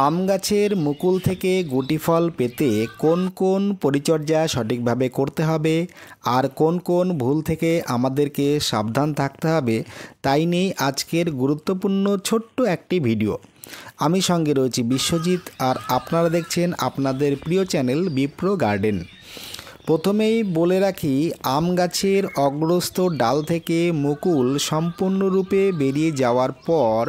আম গাছের মুকুল থেকে গুটি ফল পেতে কোন কোন পরিচর্যা সঠিকভাবে করতে হবে আর কোন কোন ভুল থেকে আমাদেরকে সাবধান থাকতে হবে তাই নিয়ে আজকের গুরুত্বপূর্ণ ছোট্ট একটি ভিডিও। আমি সঙ্গে রয়েছি বিশ্বজিৎ আর আপনারা দেখছেন আপনাদের প্রিয় চ্যানেল বিপ্রো গার্ডেন। প্রথমেই বলে রাখি, আম গাছের অগ্রস্থ ডাল থেকে মুকুল সম্পূর্ণরূপে বেরিয়ে যাওয়ার পর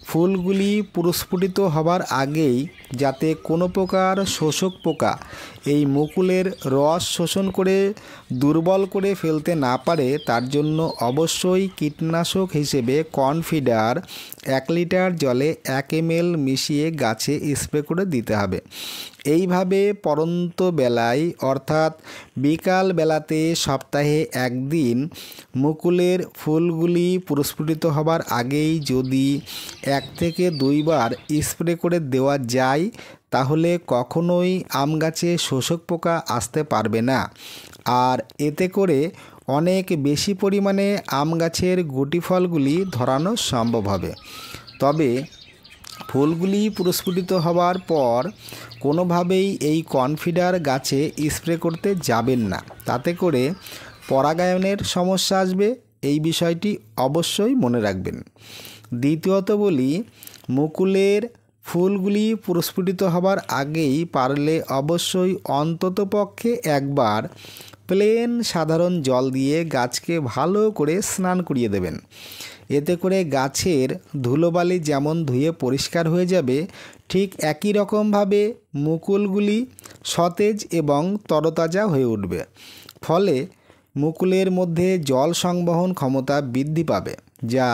ফুলগুলি পুরস্ফুটিত হবার আগেই যাতে কোনো প্রকার শোষক পোকা এই মুকুলের রস শোষণ করে দুর্বল করে ফেলতে না পারে তার জন্য অবশ্যই কীটনাশক হিসেবে কনফিডার 1 লিটার জলে 1 ml মিশিয়ে গাছে স্প্রে করে দিতে হবে। এইভাবে পরন্ত বেলায় অর্থাৎ বিকাল বেলাতে সপ্তাহে একদিন মুকুলের ফুলগুলি পুরস্ফুটিত হবার আগেই যদি 1 থেকে 2 বার স্প্রে করে দেওয়া যায় তাহলে কখনোই আম গাছে শোষক পোকা আসতে পারবে না, আর এতে করে অনেক বেশি পরিমাণে আম গাছের গুটি ফলগুলি ধরানো সম্ভব হবে। তবে ফুলগুলি পুরস্ফুটিত হওয়ার পর কোনোভাবেই এই কনফিডার গাছে স্প্রে করতে যাবেন না, তাতে করে পরাগায়নের সমস্যা আসবে। এই বিষয়টি অবশ্যই মনে রাখবেন। দ্বিতীয়ত বলি, মুকুলের ফুলগুলি পুরস্ফুটিত হবার আগেই পারলে অবশ্যই অন্ততপক্ষে একবার প্লেন সাধারণ জল দিয়ে গাছকে ভালো করে স্নান করিয়ে দেবেন। এতে করে গাছের ধুলোবালি যেমন ধুয়ে পরিষ্কার হয়ে যাবে, ঠিক একই রকমভাবে মুকুলগুলি সতেজ এবং তরতাজা হয়ে উঠবে। ফলে মুকুলের মধ্যে জল সংবহন ক্ষমতা বৃদ্ধি পাবে, যা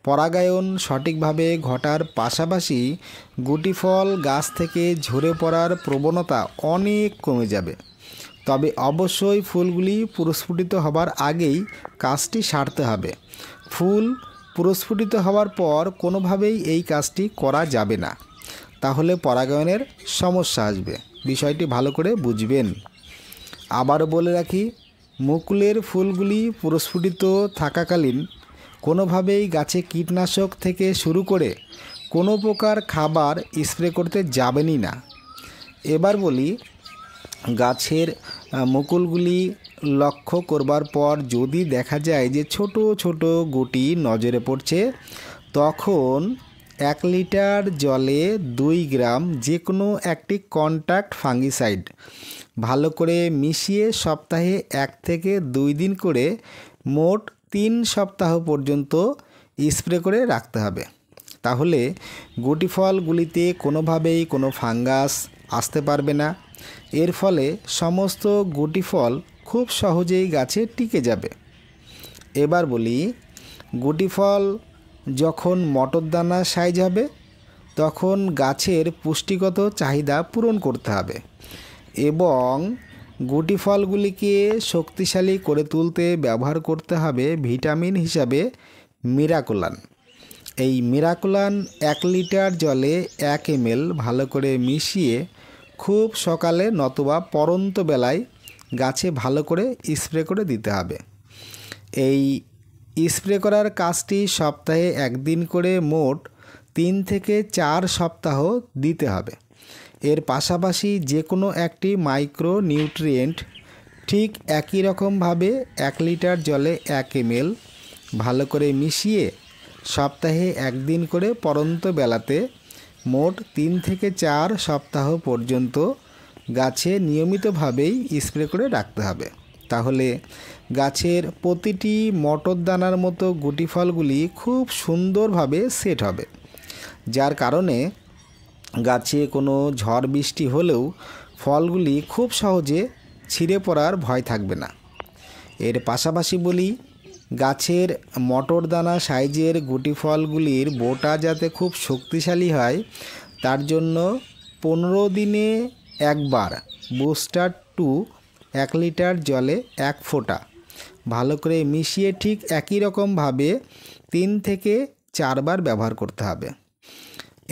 পরাগায়ন সঠিকভাবে ঘটার পাশাপাশি গুটি ফল গাছ থেকে ঝরে পড়ার প্রবণতা অনেক কমে যাবে। তবে অবশ্যই ফুলগুলি পুরস্ফুটিত হবার আগেই কাজটি সারতে হবে। ফুল পুরস্ফুটিত হওয়ার পর কোনোভাবেই এই কাজটি করা যাবে না, তাহলে পরাগায়নের সমস্যা আসবে। বিষয়টি ভালো করে বুঝবেন। আবারও বলে রাখি, মুকুলের ফুলগুলি পুরস্ফুটিত থাকাকালীন কোনোভাবেই গাছে কীটনাশক থেকে শুরু করে কোনো প্রকার খাবার স্প্রে করতে যাবেনই না। এবার বলি, গাছের মুকুলগুলি লক্ষ্য করবার পর যদি দেখা যায় যে ছোট ছোট গুটি নজরে পড়ছে, তখন 1 লিটার জলে 2 গ্রাম যে কোনো একটি কন্ট্যাক্ট ফাঙ্গিসাইড ভালো করে মিশিয়ে সপ্তাহে 1 থেকে 2 দিন করে মোট 3 সপ্তাহ পর্যন্ত স্প্রে করে রাখতে হবে। তাহলে গুটি ফলগুলিতে কোনোভাবেই কোনো ফাঙ্গাস আসতে পারবে না। এর ফলে সমস্ত গুটি ফল খুব সহজেই গাছে টিকে যাবে। এবার বলি, গুটি ফল যখন মটরদানা সাইজ হবে তখন গাছের পুষ্টিগত চাহিদা পূরণ করতে হবে এবং গুটি ফলগুলিকে শক্তিশালী করে তুলতে ব্যবহার করতে হবে ভিটামিন হিসাবে মিরাকুলান। এই মিরাকুলান 1 লিটার জলে 1 ml ভালো করে মিশিয়ে খুব সকালে নতুবা পরন্ত বেলায় গাছে ভালো করে স্প্রে করে দিতে হবে। এই স্প্রে করার কাজটি সপ্তাহে 1 দিন করে মোট 3 থেকে 4 সপ্তাহ দিতে হবে। এর পাশাপাশি যে কোনো একটি মাইক্রো নিউট্রিয়েন্ট ঠিক একই রকমভাবে 1 লিটার জলে 1 ml ভালো করে মিশিয়ে সপ্তাহে 1 দিন করে পরন্ত বেলাতে মোট 3 থেকে 4 সপ্তাহ পর্যন্ত গাছে নিয়মিতভাবেই স্প্রে করে রাখতে হবে। তাহলে গাছের প্রতিটি মটর দানার মতো গুটি ফলগুলি খুব সুন্দরভাবে সেট হবে, যার কারণে গাছে কোনো ঝড় বৃষ্টি হলেও ফলগুলি খুব সহজে ছিঁড়ে পড়ার ভয় থাকবে না। এর পাশাপাশি বলি, গাছের মটর দানা সাইজের গুটি ফলগুলির বোটা যাতে খুব শক্তিশালী হয় তার জন্য 15 দিনে একবার বুস্টার 2 1 লিটার জলে 1 ফোঁটা ভালো করে মিশিয়ে ঠিক একই রকমভাবে 3 থেকে 4 বার ব্যবহার করতে হবে।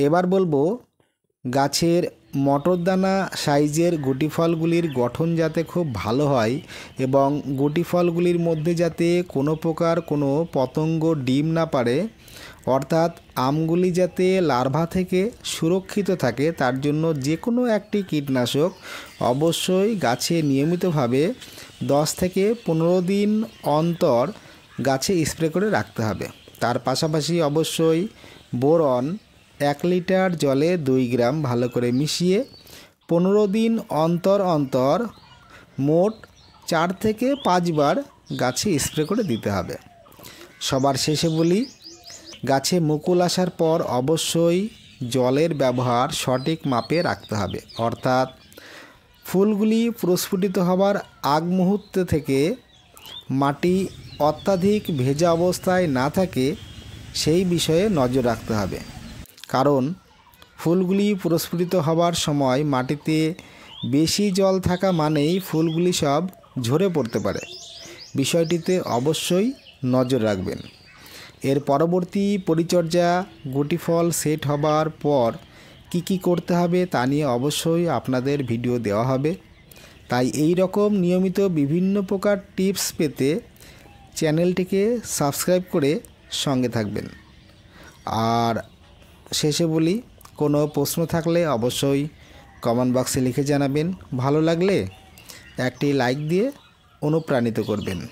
এবার বলবো, গাছের মটর দানা সাইজের গুটি ফলগুলির গঠন যাতে খুব ভালো হয় এবং গুটি ফলগুলির মধ্যে যাতে কোনো প্রকার কোনো পতঙ্গ ডিম না পারে, অর্থাৎ আমগুলি যাতে লার্ভা থেকে সুরক্ষিত থাকে তার জন্য যে কোনো একটি কীটনাশক অবশ্যই গাছে নিয়মিতভাবে 10 থেকে 15 দিন অন্তর গাছে স্প্রে করে রাখতে হবে। তার পাশাপাশি অবশ্যই বোরন 1 লিটার জলে 2 গ্রাম ভালো করে মিশিয়ে 15 দিন অন্তর অন্তর মোট 4 থেকে 5 বার গাছে স্প্রে করে দিতে হবে। সবার শেষে বলি, গাছে মুকুল আসার পর অবশ্যই জলের ব্যবহার সঠিক মাপে রাখতে হবে। অর্থাৎ ফুলগুলি প্রস্ফুটিত হবার আগ মুহূর্ত থেকে মাটি অত্যাধিক ভেজা অবস্থায় না থাকে সেই বিষয়ে নজর রাখতে হবে। কারণ ফুলগুলি প্রস্ফুটিত হবার সময় মাটিতে বেশি জল থাকা মানেই ফুলগুলি সব ঝরে পড়তে পারে। বিষয়টিতে অবশ্যই নজর রাখবেন। এর পরবর্তী পরিচর্যা গুটি ফল সেট হবার পর কি করতে হবে তা নিয়ে অবশ্যই আপনাদের ভিডিও দেওয়া হবে। তাই এই রকম নিয়মিত বিভিন্ন প্রকার টিপস পেতে চ্যানেলটিকে সাবস্ক্রাইব করে সঙ্গে থাকবেন। আর শেষে বলি, কোনো প্রশ্ন থাকলে অবশ্যই কমেন্ট বক্সে লিখে জানাবেন। ভালো লাগলে একটি লাইক দিয়ে অনুপ্রাণিত করবেন।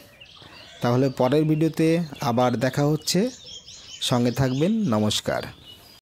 তাহলে পরের ভিডিওতে আবার দেখা হচ্ছে। সঙ্গে থাকবেন। নমস্কার।